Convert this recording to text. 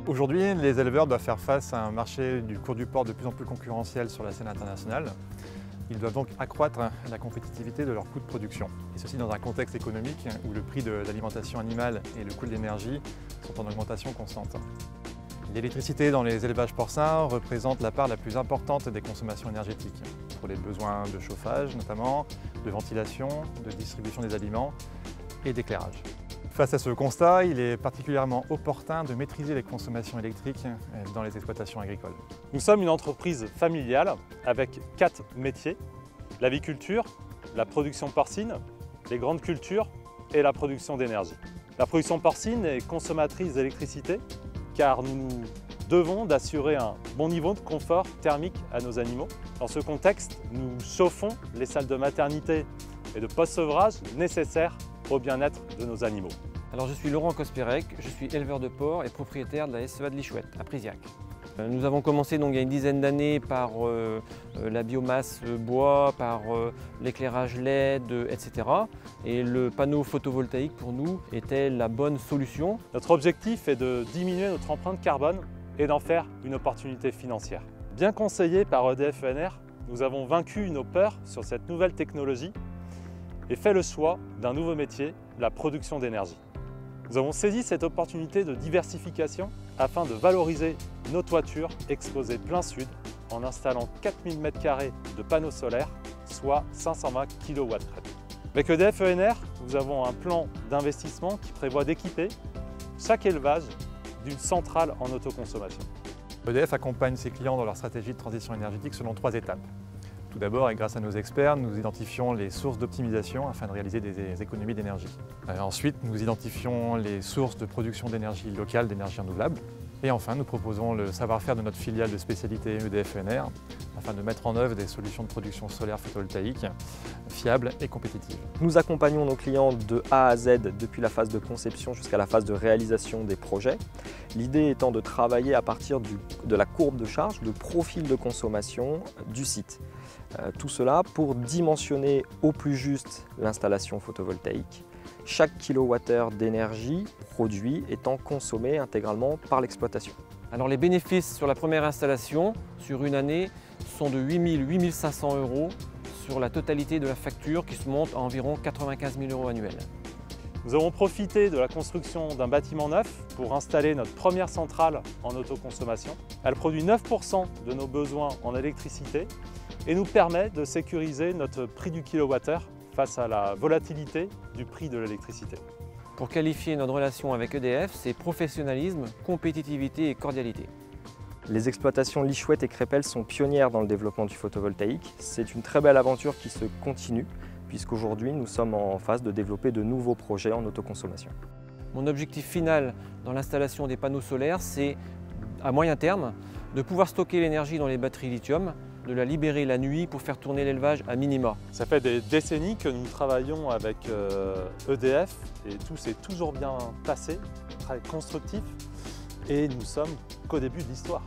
Aujourd'hui, les éleveurs doivent faire face à un marché du cours du porc de plus en plus concurrentiel sur la scène internationale. Ils doivent donc accroître la compétitivité de leurs coûts de production. Et ceci dans un contexte économique où le prix de l'alimentation animale et le coût de l'énergie sont en augmentation constante. L'électricité dans les élevages porcins représente la part la plus importante des consommations énergétiques, pour les besoins de chauffage notamment, de ventilation, de distribution des aliments et d'éclairage. Face à ce constat, il est particulièrement opportun de maîtriser les consommations électriques dans les exploitations agricoles. Nous sommes une entreprise familiale avec 4 métiers, l'aviculture, la production porcine, les grandes cultures et la production d'énergie. La production porcine est consommatrice d'électricité car nous nous devons d'assurer un bon niveau de confort thermique à nos animaux. Dans ce contexte, nous chauffons les salles de maternité et de post-sevrage nécessaires au bien-être de nos animaux. Alors je suis Laurent Kospirek, je suis éleveur de porc et propriétaire de la SEA de Lichouette à Priziac. Nous avons commencé donc il y a une dizaine d'années par la biomasse bois, par l'éclairage LED, etc. Et le panneau photovoltaïque pour nous était la bonne solution. Notre objectif est de diminuer notre empreinte carbone et d'en faire une opportunité financière. Bien conseillés par EDF ENR, nous avons vaincu nos peurs sur cette nouvelle technologie et fait le choix d'un nouveau métier, la production d'énergie. Nous avons saisi cette opportunité de diversification afin de valoriser nos toitures exposées plein sud en installant 4000 m² de panneaux solaires, soit 520 kWh. Avec EDF ENR, nous avons un plan d'investissement qui prévoit d'équiper chaque élevage d'une centrale en autoconsommation. EDF accompagne ses clients dans leur stratégie de transition énergétique selon 3 étapes. Tout d'abord, et grâce à nos experts, nous identifions les sources d'optimisation afin de réaliser des économies d'énergie. Ensuite, nous identifions les sources de production d'énergie locale, d'énergie renouvelable. Et enfin, nous proposons le savoir-faire de notre filiale de spécialité EDF ENR afin de mettre en œuvre des solutions de production solaire photovoltaïque fiables et compétitives. Nous accompagnons nos clients de A à Z depuis la phase de conception jusqu'à la phase de réalisation des projets. L'idée étant de travailler à partir de la courbe de charge, de profil de consommation du site. Tout cela pour dimensionner au plus juste l'installation photovoltaïque, chaque kilowattheure d'énergie produit étant consommé intégralement par l'exploitation. Alors les bénéfices sur la première installation, sur une année, sont de 8 500 € sur la totalité de la facture qui se monte à environ 95 000 € annuels. Nous avons profité de la construction d'un bâtiment neuf pour installer notre première centrale en autoconsommation. Elle produit 9% de nos besoins en électricité et nous permet de sécuriser notre prix du kilowattheure face à la volatilité du prix de l'électricité. Pour qualifier notre relation avec EDF, c'est professionnalisme, compétitivité et cordialité. Les exploitations Lichouette et Crépelle sont pionnières dans le développement du photovoltaïque. C'est une très belle aventure qui se continue puisqu'aujourd'hui nous sommes en phase de développer de nouveaux projets en autoconsommation. Mon objectif final dans l'installation des panneaux solaires, c'est à moyen terme de pouvoir stocker l'énergie dans les batteries lithium, de la libérer la nuit pour faire tourner l'élevage à minima. Ça fait des décennies que nous travaillons avec EDF et tout s'est toujours bien passé, très constructif et nous sommes qu'au début de l'histoire.